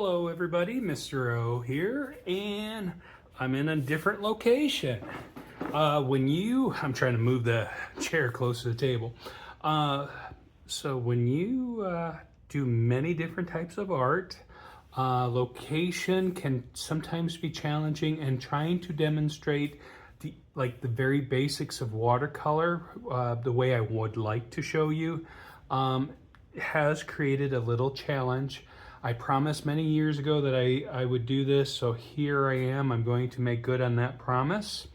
Hello everybody, Mr. O here, and I'm in a different location. I'm trying to move the chair close to the table. So when you do many different types of art, location can sometimes be challenging, and trying to demonstrate the very basics of watercolor, the way I would like to show you, has created a little challenge. I promised many years ago that I would do this, so here I am. I'm going to make good on that promise.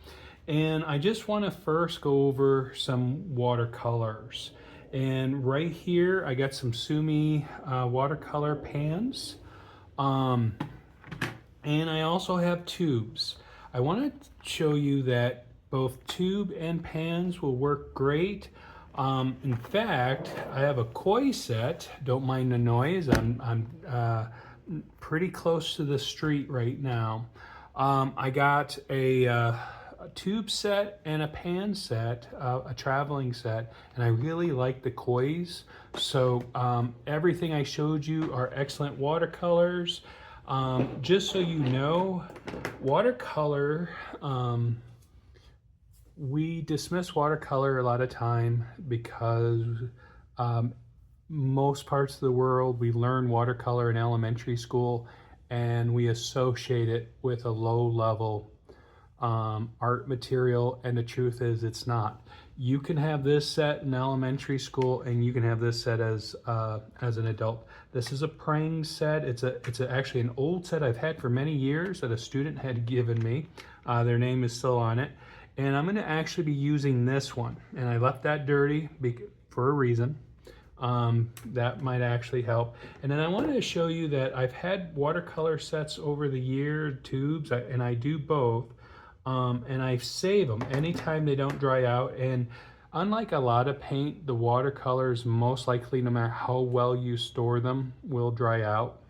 And I just want to first go over some watercolors. And right here, I got some Sumi watercolor pans. And I also have tubes. I want to show you that both tube and pans will work great. In fact, I have a koi set. Don't mind the noise. I'm pretty close to the street right now. I got a tube set and a pan set, a traveling set, and I really like the kois. So everything I showed you are excellent watercolors. Just so you know, watercolor, we dismiss watercolor a lot of time because most parts of the world we learn watercolor in elementary school and we associate it with a low level art material, and the truth is it's not. You can have this set in elementary school and you can have this set as an adult. This is a praying set. It's actually an old set I've had for many years that a student had given me. Their name is still on it. And I'm going to actually be using this one. And I left that dirty for a reason. That might actually help. And then I wanted to show you that I've had watercolor sets over the year, tubes, and I do both. And I save them anytime they don't dry out. And unlike a lot of paint, the watercolors most likely, no matter how well you store them, will dry out.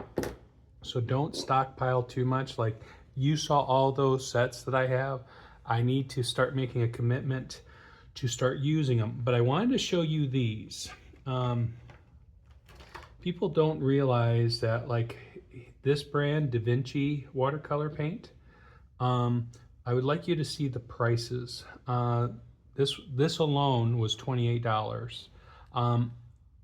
So don't stockpile too much. Like you saw all those sets that I have. I need to start making a commitment to start using them. But I wanted to show you these. People don't realize that, like this brand, Da Vinci watercolor paint, I would like you to see the prices. This alone was $28.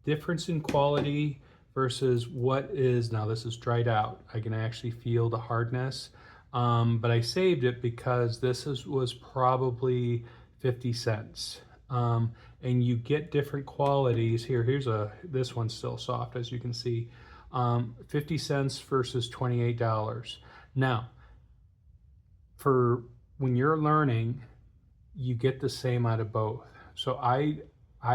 Difference in quality versus what is, now this is dried out. I can actually feel the hardness. But I saved it because this was probably 50 cents. And you get different qualities. This one's still soft, as you can see. 50 cents versus $28. Now, for when you're learning, you get the same out of both. So I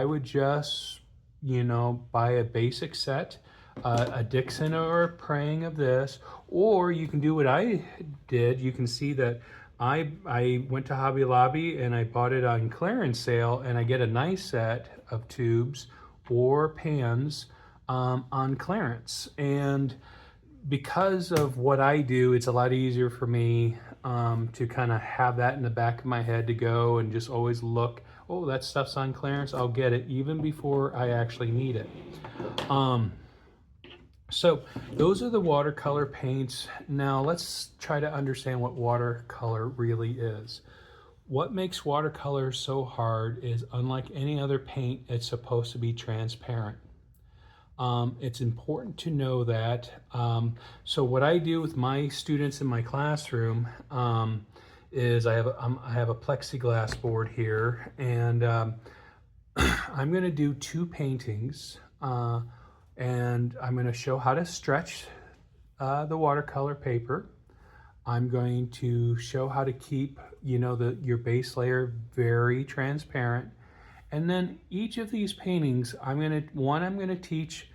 would just, buy a basic set, a Dixon or a praying of this, or you can do what I did. You can see that I went to Hobby Lobby and I bought it on clearance sale, and I get a nice set of tubes or pans on clearance. And because of what I do, it's a lot easier for me to kind of have that in the back of my head to go and just always look, oh, that stuff's on clearance, I'll get it even before I actually need it. So those are the watercolor paints. Now let's try to understand what watercolor really is. What makes watercolor so hard is, unlike any other paint, it's supposed to be transparent. It's important to know that. So what I do with my students in my classroom is I have a plexiglass board here, and I'm going to do two paintings. And I'm going to show how to stretch the watercolor paper. I'm going to show how to keep, your base layer very transparent. And then each of these paintings, I'm going to teach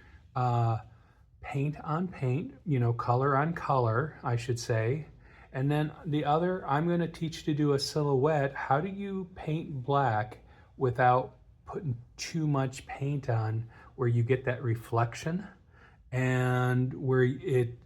paint on paint, color on color, I should say. And then the other, I'm going to teach to do a silhouette. How do you paint black without putting too much paint on, where you get that reflection and where it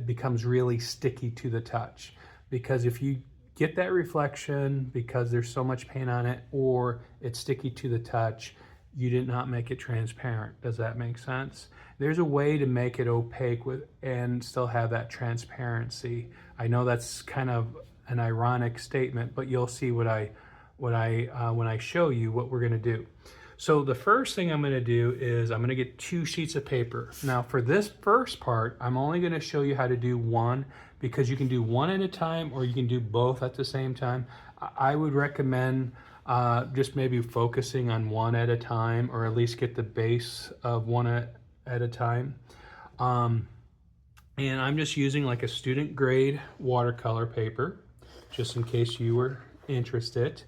becomes really sticky to the touch? Because if you get that reflection because there's so much paint on it, or it's sticky to the touch, you did not make it transparent. Does that make sense? There's a way to make it opaque with and still have that transparency. I know that's kind of an ironic statement, but you'll see what I when I show you what we're going to do. So the first thing I'm going to do is I'm going to get 2 sheets of paper. Now for this first part, I'm only going to show you how to do one, because you can do one at a time or you can do both at the same time. I would recommend just maybe focusing on one at a time, or at least get the base of one at a time. And I'm just using like a student grade watercolor paper, just in case you were interested.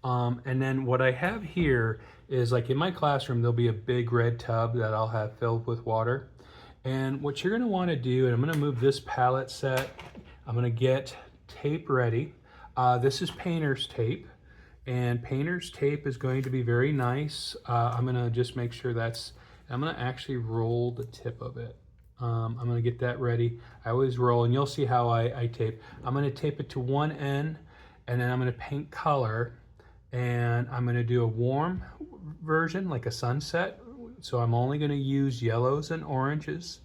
And then what I have here is, like in my classroom, there'll be a big red tub that I'll have filled with water. And what you're gonna wanna do, and I'm gonna move this palette set, I'm gonna get tape ready. This is painter's tape, and painter's tape is going to be very nice. I'm gonna just make sure I'm gonna actually roll the tip of it. I'm gonna get that ready. I always roll, and you'll see how I tape. I'm gonna tape it to one end, and then I'm gonna paint color, and I'm gonna do a warm version, like a sunset. So I'm only gonna use yellows and oranges.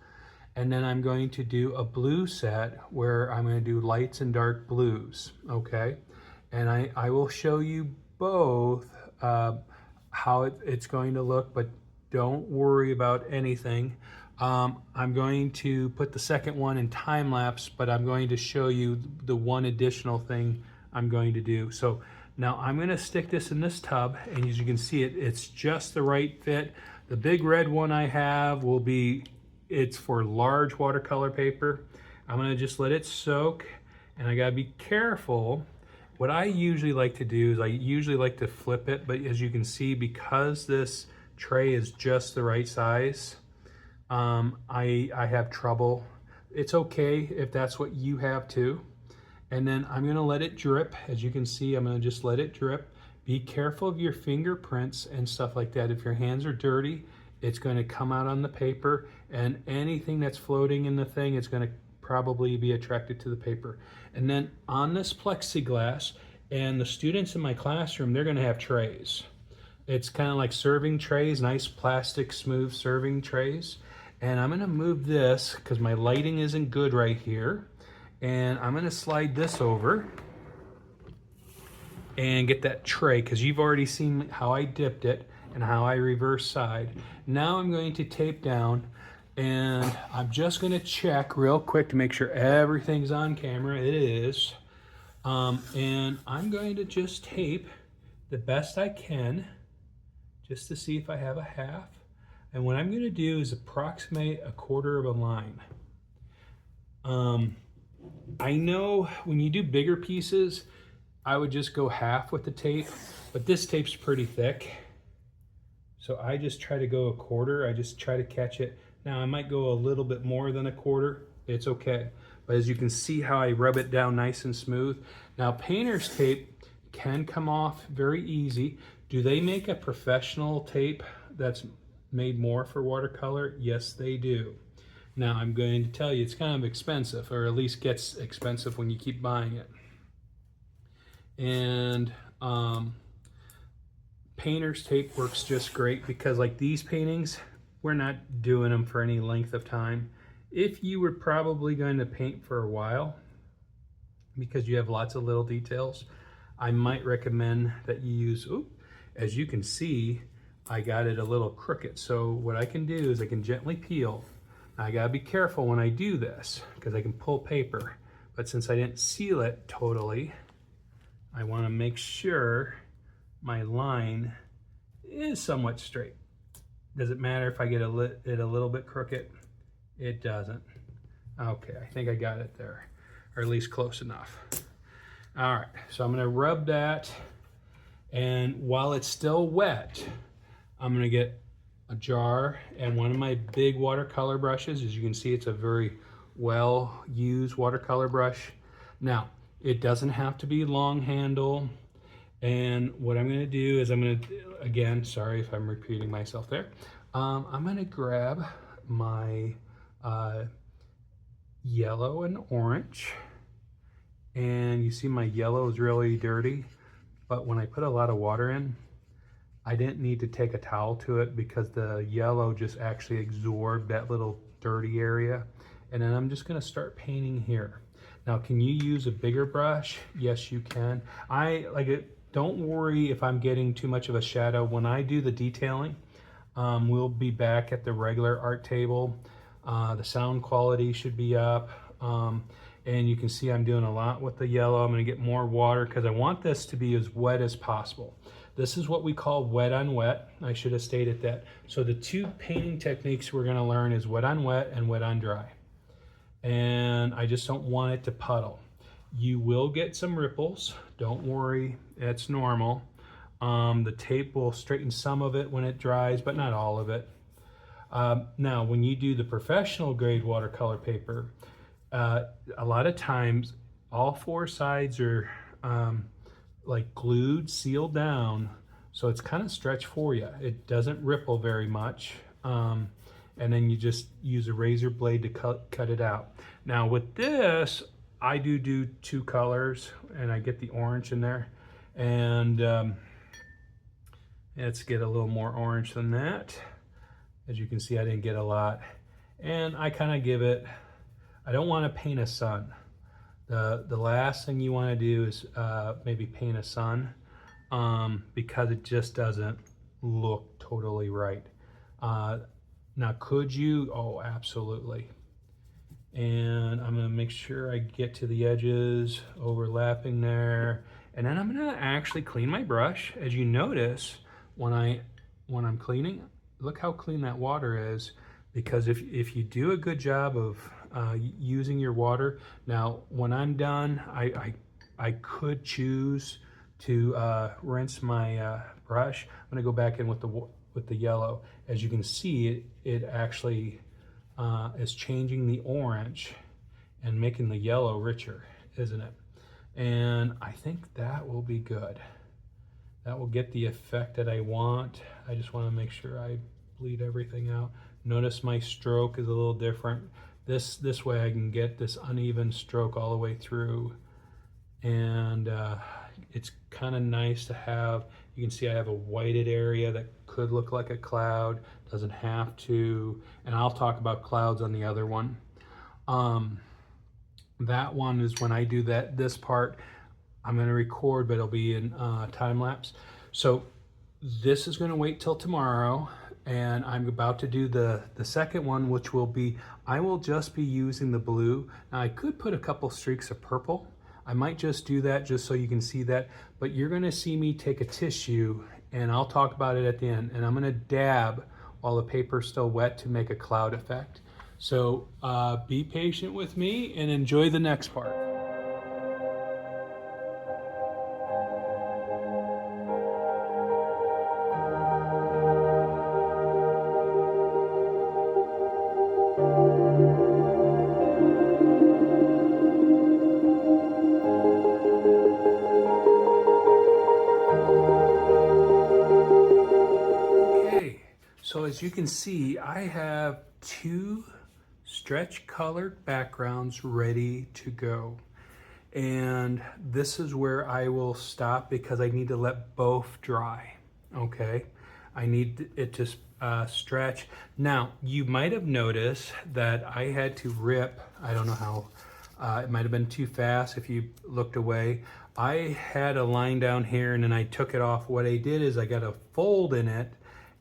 And then I'm going to do a blue set where I'm going to do lights and dark blues, okay? And I will show you both how it's going to look, but don't worry about anything. I'm going to put the second one in time lapse, but I'm going to show you the one additional thing I'm going to do. So now I'm going to stick this in this tub, and as you can see, it's just the right fit. The big red one I have will be, it's for large watercolor paper. I'm gonna just let it soak, and I gotta be careful. What I usually like to do is I usually like to flip it, but as you can see, because this tray is just the right size, I have trouble. It's okay if that's what you have too. And then I'm gonna let it drip. As you can see, I'm gonna just let it drip. Be careful of your fingerprints and stuff like that. If your hands are dirty, it's going to come out on the paper, and anything that's floating in the thing, it's going to probably be attracted to the paper. And then on this plexiglass, and the students in my classroom, they're going to have trays. It's kind of like serving trays, nice plastic smooth serving trays. And I'm going to move this because my lighting isn't good right here. And I'm going to slide this over and get that tray, because you've already seen how I dipped it and how I reverse side. Now I'm going to tape down, and I'm just going to check real quick to make sure everything's on camera. It is. And I'm going to just tape the best I can just to see if I have a half. And what I'm going to do is approximate a quarter of a line. I know when you do bigger pieces, I would just go half with the tape, but this tape's pretty thick. So I just try to go a quarter. I just try to catch it. Now I might go a little bit more than a quarter. It's okay. But as you can see how I rub it down nice and smooth. Now painter's tape can come off very easy. Do they make a professional tape that's made more for watercolor? Yes, they do. Now I'm going to tell you it's kind of expensive, or at least gets expensive when you keep buying it. And painter's tape works just great, because like these paintings, we're not doing them for any length of time. If you were probably going to paint for a while, because you have lots of little details, I might recommend that you use, as you can see, I got it a little crooked. So what I can do is I can gently peel. Now I gotta be careful when I do this, because I can pull paper. But since I didn't seal it totally, I wanna make sure my line is somewhat straight. Does it matter if I get it a little bit crooked? It doesn't. Okay, I think I got it there, or at least close enough. All right, so I'm gonna rub that, and while it's still wet, I'm gonna get a jar and one of my big watercolor brushes. As you can see, it's a very well-used watercolor brush. Now, it doesn't have to be long handle. And what I'm gonna do is I'm gonna, again, sorry if I'm repeating myself there. I'm gonna grab my yellow and orange. And you see my yellow is really dirty, but when I put a lot of water in, I didn't need to take a towel to it because the yellow just actually absorbed that little dirty area. And then I'm just gonna start painting here. Now, can you use a bigger brush? Yes, you can. I like it. Don't worry if I'm getting too much of a shadow. When I do the detailing, we'll be back at the regular art table. The sound quality should be up. And you can see I'm doing a lot with the yellow. I'm gonna get more water because I want this to be as wet as possible. This is what we call wet on wet. I should have stated that. So the two painting techniques we're gonna learn is wet on wet and wet on dry. And I just don't want it to puddle. You will get some ripples. Don't worry, it's normal. The tape will straighten some of it when it dries, but not all of it. Now, when you do the professional grade watercolor paper, a lot of times all four sides are like glued, sealed down, so it's kind of stretched for you. It doesn't ripple very much. And then you just use a razor blade to cut it out. Now with this, I do two colors, and I get the orange in there. And let's get a little more orange than that. As you can see, I didn't get a lot. And I kind of give it, I don't want to paint a sun. The last thing you want to do is maybe paint a sun because it just doesn't look totally right. Now, could you? Oh, absolutely. And I'm gonna make sure I get to the edges, overlapping there. And then I'm gonna actually clean my brush. As you notice, when I'm cleaning, look how clean that water is. Because if you do a good job of using your water, now when I'm done, I could choose to rinse my brush. I'm gonna go back in with the yellow. As you can see, it actually is changing the orange and making the yellow richer, isn't it? And I think that will be good. That will get the effect that I want. I just want to make sure I bleed everything out. Notice my stroke is a little different. This way I can get this uneven stroke all the way through. And it's kind of nice to have, you can see I have a whited area that could look like a cloud, doesn't have to, and I'll talk about clouds on the other one. That one is when I do this part, I'm gonna record, but it'll be in time lapse. So this is gonna wait till tomorrow, and I'm about to do the second one, which will be, I will just be using the blue. Now I could put a couple streaks of purple. I might just do that just so you can see that, but you're gonna see me take a tissue, and I'll talk about it at the end, and I'm gonna dab while the paper's still wet to make a cloud effect. So be patient with me and enjoy the next part. So as you can see, I have two stretch colored backgrounds ready to go. And this is where I will stop because I need to let both dry, okay? I need it to stretch. Now, you might have noticed that I had to rip, I don't know how, it might have been too fast if you looked away. I had a line down here and then I took it off. What I did is I got a fold in it,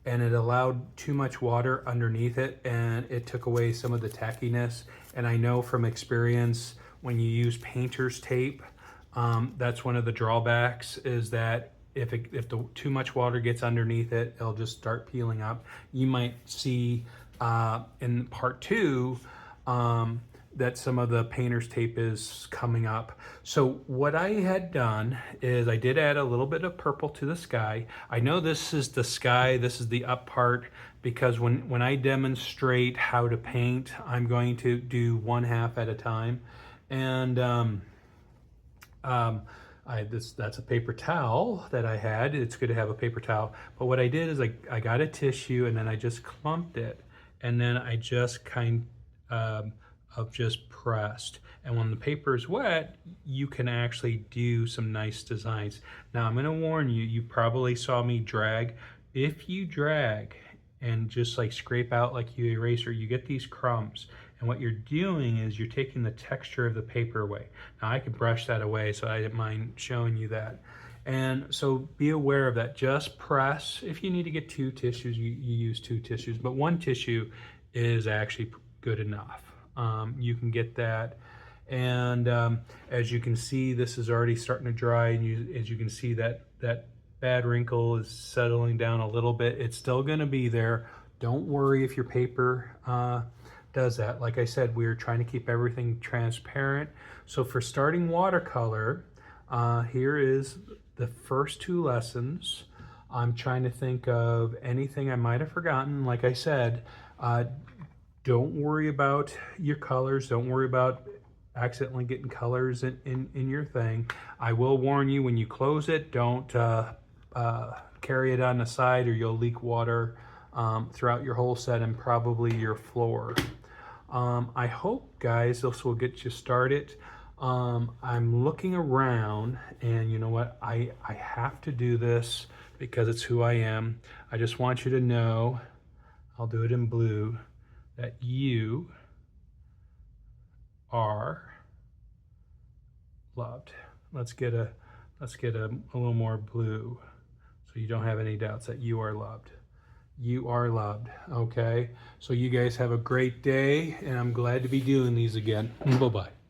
and it allowed too much water underneath it, and it took away some of the tackiness. And I know from experience, when you use painter's tape, that's one of the drawbacks, is that if too much water gets underneath it, it'll just start peeling up. You might see in part two that some of the painter's tape is coming up. So what I had done is I did add a little bit of purple to the sky. I know this is the sky, this is the up part, because when I demonstrate how to paint, I'm going to do one half at a time. And that's a paper towel that I had. It's good to have a paper towel. But what I did is I got a tissue and then I just clumped it. And then I just of just pressed. And when the paper is wet, you can actually do some nice designs. Now I'm gonna warn you, you probably saw me drag. If you drag and just like scrape out like you eraser, you get these crumbs. And what you're doing is you're taking the texture of the paper away. Now I could brush that away, so I didn't mind showing you that. And so be aware of that. Just press. If you need to get 2 tissues, you use 2 tissues, but 1 tissue is actually good enough. You can get that. And as you can see, this is already starting to dry, and as you can see, that bad wrinkle is settling down a little bit. It's still going to be there. Don't worry if your paper does that. Like I said, we're trying to keep everything transparent. So for starting watercolor, here is the first 2 lessons. I'm trying to think of anything I might have forgotten. Like I said, don't worry about your colors. Don't worry about accidentally getting colors in your thing. I will warn you, when you close it, don't carry it on the side, or you'll leak water throughout your whole set and probably your floor. I hope, guys, this will get you started. I'm looking around, and you know what? I have to do this because it's who I am. I just want you to know, I'll do it in blue, that you are loved. Let's get a little more blue so you don't have any doubts that you are loved. You are loved, okay? So you guys have a great day, and I'm glad to be doing these again. Bye-bye.